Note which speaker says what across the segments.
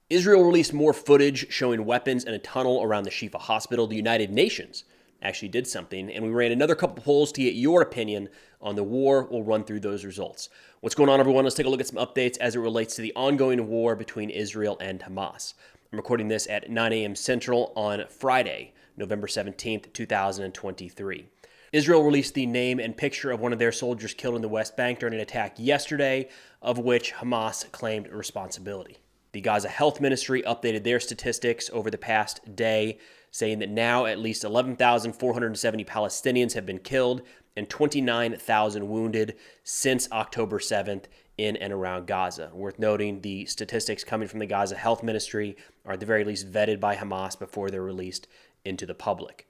Speaker 1: Israel released more footage showing weapons in a tunnel around the Shifa hospital. The United Nations actually did something, and we ran another couple polls to get your opinion on the war. We'll run through those results. What's going on, everyone? Let's take a look at some updates as it relates to the ongoing war between Israel and Hamas. I'm recording this at 9 a.m. Central on Friday, November 17th, 2023. Israel released the name and picture of one of their soldiers killed in the West Bank during an attack yesterday, of which Hamas claimed responsibility. The Gaza Health Ministry updated their statistics over the past day, saying that now at least 11,470 Palestinians have been killed and 29,000 wounded since October 7th in and around Gaza. Worth noting, the statistics coming from the Gaza Health Ministry are at the very least vetted by Hamas before they're released into the public.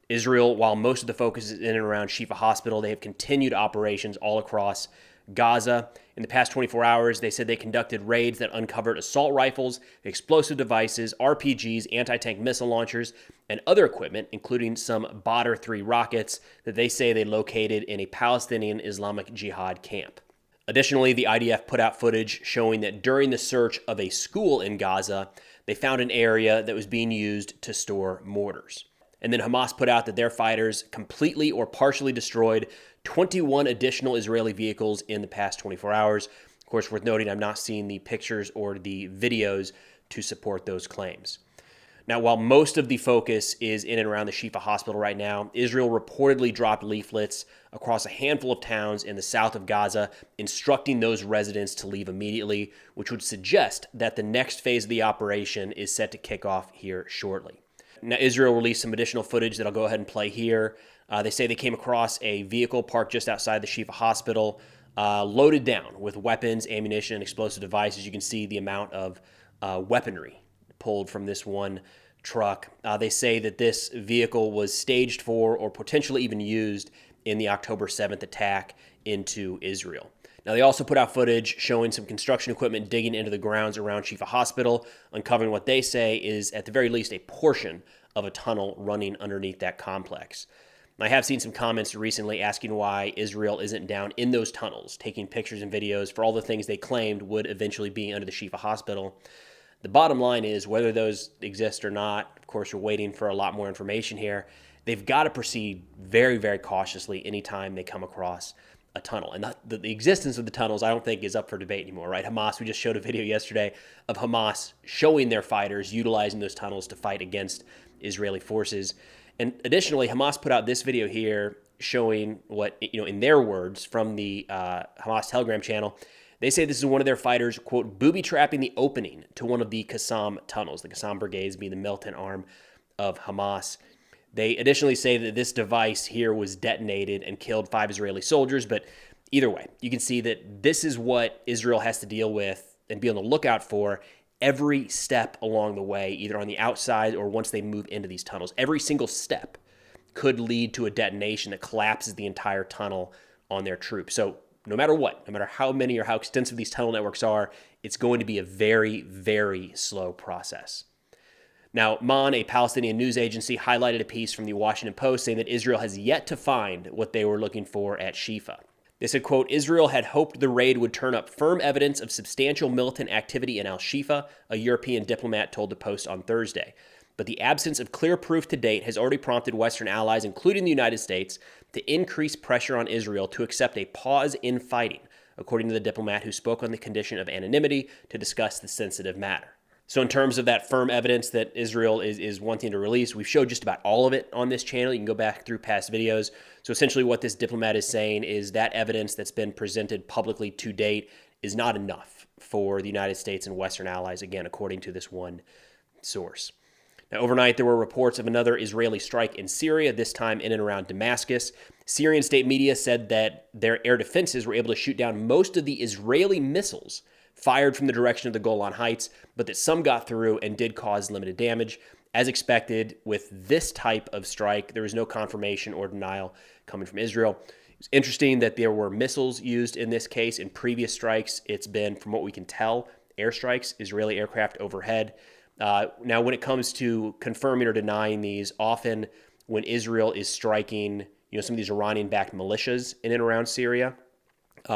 Speaker 1: Israel, while most of the focus is in and around Shifa Hospital, they have continued operations all across Gaza. In the past 24 hours, they said they conducted raids that uncovered assault rifles, explosive devices, RPGs, anti-tank missile launchers, and other equipment, including some Badr 3 rockets that they say they located in a Palestinian Islamic Jihad camp. Additionally, the IDF put out footage showing that during the search of a school in Gaza, they found an area that was being used to store mortars. And then Hamas put out that their fighters completely or partially destroyed 21 additional Israeli vehicles in the past 24 hours. Of course, worth noting, I'm not seeing the pictures or the videos to support those claims. Now, while most of the focus is in and around the Shifa hospital right now, Israel reportedly dropped leaflets across a handful of towns in the south of Gaza, instructing those residents to leave immediately, which would suggest that the next phase of the operation is set to kick off here shortly. Now, Israel released some additional footage that I'll go ahead and play here. They say they came across a vehicle parked just outside the Shifa hospital, loaded down with weapons, ammunition, and explosive devices. You can see the amount of weaponry pulled from this one truck. They say that this vehicle was staged for or potentially even used in the October 7th attack into Israel. Now, they also put out footage showing some construction equipment digging into the grounds around Shifa Hospital, uncovering what they say is, at the very least, a portion of a tunnel running underneath that complex. I have seen some comments recently asking why Israel isn't down in those tunnels, taking pictures and videos for all the things they claimed would eventually be under the Shifa Hospital. The bottom line is, whether those exist or not, of course, we're waiting for a lot more information here. They've got to proceed very, very cautiously anytime they come across a tunnel. And the existence of the tunnels, I don't think, is up for debate anymore, right? Hamas, we just showed a video yesterday of Hamas showing their fighters utilizing those tunnels to fight against Israeli forces. And additionally, Hamas put out this video here showing what, in their words from the Hamas Telegram channel, they say this is one of their fighters, quote, booby-trapping the opening to one of the Qassam tunnels, the Qassam Brigades being the militant arm of Hamas. They additionally say that this device here was detonated and killed 5 Israeli soldiers, but either way, you can see that this is what Israel has to deal with and be on the lookout for every step along the way, either on the outside or once they move into these tunnels. Every single step could lead to a detonation that collapses the entire tunnel on their troops. So no matter what, no matter how many or how extensive these tunnel networks are, it's going to be a very, very slow process. Now, MAN, a Palestinian news agency, highlighted a piece from the Washington Post saying that Israel has yet to find what they were looking for at Shifa. They said, quote, Israel had hoped the raid would turn up firm evidence of substantial militant activity in al-Shifa, a European diplomat told the Post on Thursday. But the absence of clear proof to date has already prompted Western allies, including the United States, to increase pressure on Israel to accept a pause in fighting, according to the diplomat who spoke on the condition of anonymity to discuss the sensitive matter. So in terms of that firm evidence that Israel is wanting to release, we've showed just about all of it on this channel. You can go back through past videos. So essentially what this diplomat is saying is that evidence that's been presented publicly to date is not enough for the United States and Western allies, again, according to this one source. Now, overnight, there were reports of another Israeli strike in Syria, this time in and around Damascus. Syrian state media said that their air defenses were able to shoot down most of the Israeli missiles fired from the direction of the Golan Heights, but that some got through and did cause limited damage. As expected, with this type of strike, there was no confirmation or denial coming from Israel. It's interesting that there were missiles used in this case. In previous strikes, it's been, from what we can tell, airstrikes, Israeli aircraft overhead. Now, when it comes to confirming or denying these, often when Israel is striking, some of these Iranian-backed militias in and around Syria,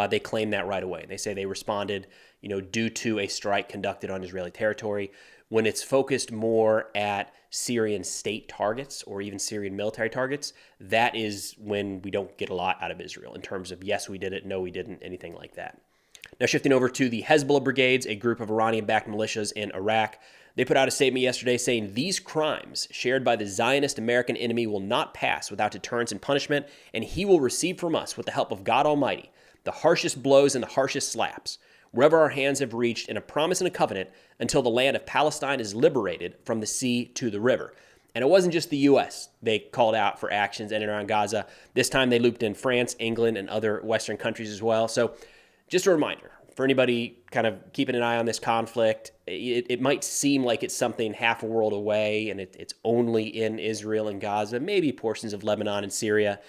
Speaker 1: they claim that right away. They say they responded, due to a strike conducted on Israeli territory. When it's focused more at Syrian state targets or even Syrian military targets, that is when we don't get a lot out of Israel in terms of yes, we did it, no, we didn't, anything like that. Now, shifting over to the Hezbollah Brigades, a group of Iranian-backed militias in Iraq. They put out a statement yesterday saying these crimes shared by the Zionist American enemy will not pass without deterrence and punishment, and he will receive from us, with the help of God Almighty, the harshest blows and the harshest slaps, wherever our hands have reached, in a promise and a covenant, until the land of Palestine is liberated from the sea to the river. And it wasn't just the U.S. they called out for actions in and around Gaza. This time they looped in France, England, and other Western countries as well. So just a reminder for anybody kind of keeping an eye on this conflict, it might seem like it's something half a world away and it's only in Israel and Gaza, maybe portions of Lebanon and Syria.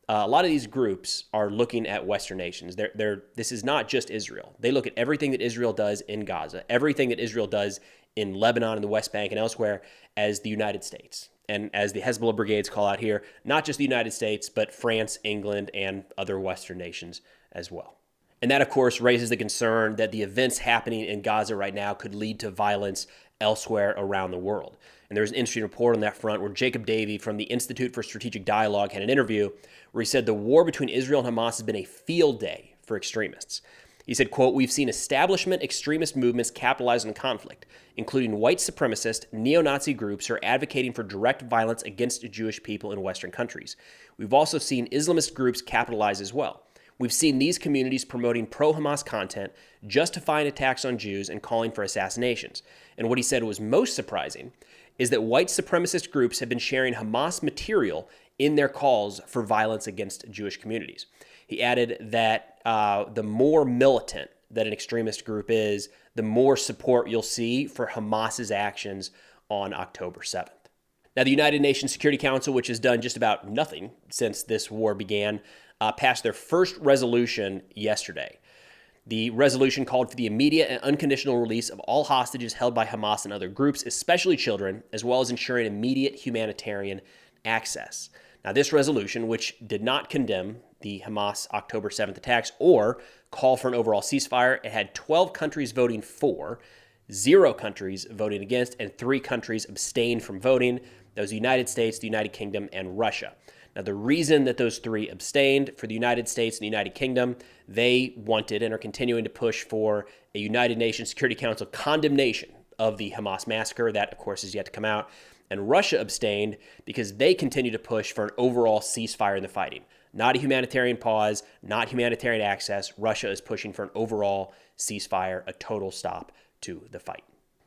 Speaker 1: A lot of these groups are looking at Western nations. This is not just Israel. They look at everything that Israel does in Gaza, everything that Israel does in Lebanon and the West Bank and elsewhere as the United States. And as the Hezbollah Brigades call out here, not just the United States, but France, England, and other Western nations as well. And that, of course, raises the concern that the events happening in Gaza right now could lead to violence elsewhere around the world. And there's an interesting report on that front where Jacob Davey from the Institute for Strategic Dialogue had an interview where he said the war between Israel and Hamas has been a field day for extremists. He said, quote, "We've seen establishment extremist movements capitalize on the conflict, including white supremacist, neo-Nazi groups who are advocating for direct violence against Jewish people in Western countries. We've also seen Islamist groups capitalize as well. We've seen these communities promoting pro-Hamas content, justifying attacks on Jews, and calling for assassinations." And what he said was most surprising is that white supremacist groups have been sharing Hamas material in their calls for violence against Jewish communities. He added that the more militant that an extremist group is, the more support you'll see for Hamas's actions on October 7th. Now, the United Nations Security Council, which has done just about nothing since this war began, passed their first resolution yesterday. The resolution called for the immediate and unconditional release of all hostages held by Hamas and other groups, especially children, as well as ensuring immediate humanitarian access. Now, this resolution, which did not condemn the Hamas October 7th attacks or call for an overall ceasefire, it had 12 countries voting for, 0 countries voting against, and 3 countries abstained from voting. That was the United States, the United Kingdom, and Russia. Now, the reason that those 3 abstained, for the United States and the United Kingdom, they wanted and are continuing to push for a United Nations Security Council condemnation of the Hamas massacre. That, of course, is yet to come out. And Russia abstained because they continue to push for an overall ceasefire in the fighting. Not a humanitarian pause, not humanitarian access. Russia is pushing for an overall ceasefire, a total stop to the fight.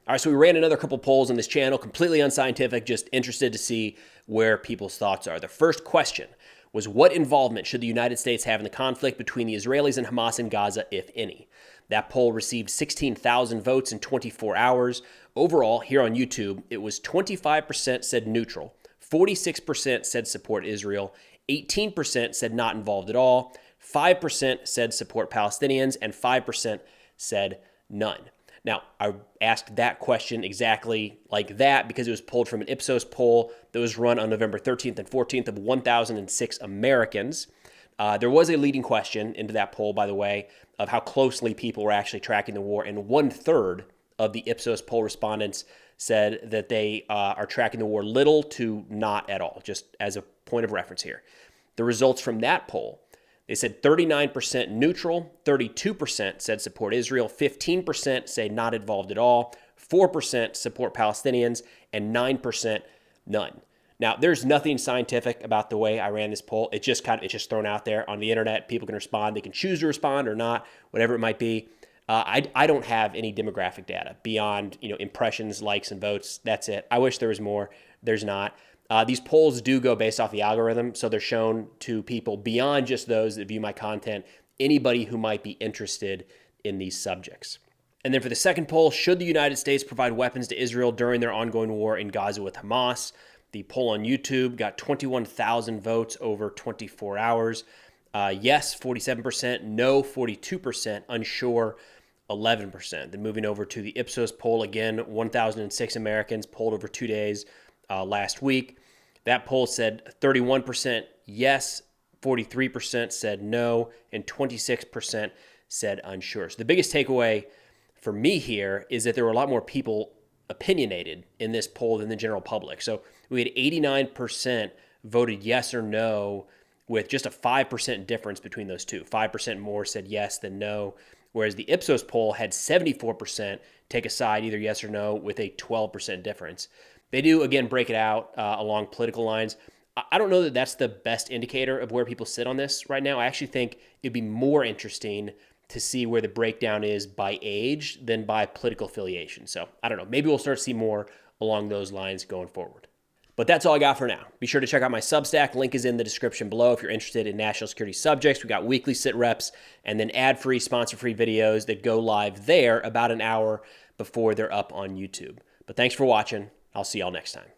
Speaker 1: All right, so we ran another couple polls on this channel, completely unscientific, just interested to see where people's thoughts are. The first question was, what involvement should the United States have in the conflict between the Israelis and Hamas in Gaza, if any? That poll received 16,000 votes in 24 hours. Overall, here on YouTube, it was 25% said neutral, 46% said support Israel, 18% said not involved at all, 5% said support Palestinians, and 5% said none. Now, I asked that question exactly like that because it was pulled from an Ipsos poll that was run on November 13th and 14th of 1,006 Americans. There was a leading question into that poll, by the way, of how closely people were actually tracking the war, and 1/3 of the Ipsos poll respondents said that they are tracking the war little to not at all, just as a point of reference here. The results from that poll, they said 39% neutral, 32% said support Israel, 15% say not involved at all, 4% support Palestinians, and 9% none. Now, there's nothing scientific about the way I ran this poll. It's just thrown out there on the internet. People can respond. They can choose to respond or not, whatever it might be. I don't have any demographic data beyond impressions, likes, and votes. That's it. I wish there was more. There's not. These polls do go based off the algorithm, so they're shown to people beyond just those that view my content, anybody who might be interested in these subjects. And then for the second poll, should the United States provide weapons to Israel during their ongoing war in Gaza with Hamas? The poll on YouTube got 21,000 votes over 24 hours. Yes, 47%, no, 42%, unsure, 11%. Then moving over to the Ipsos poll, again, 1,006 Americans polled over 2 days last week. That poll said 31% yes, 43% said no, and 26% said unsure. So the biggest takeaway for me here is that there were a lot more people opinionated in this poll than the general public. So we had 89% voted yes or no, with just a 5% difference between those two. 5% more said yes than no, whereas the Ipsos poll had 74% take a side, either yes or no, with a 12% difference. They do, again, break it out along political lines. I don't know that that's the best indicator of where people sit on this right now. I actually think it'd be more interesting to see where the breakdown is by age than by political affiliation. So I don't know. Maybe we'll start to see more along those lines going forward. But that's all I got for now. Be sure to check out my Substack. Link is in the description below if you're interested in national security subjects. We got weekly sit reps and then ad-free, sponsor-free videos that go live there about an hour before they're up on YouTube. But thanks for watching. I'll see y'all next time.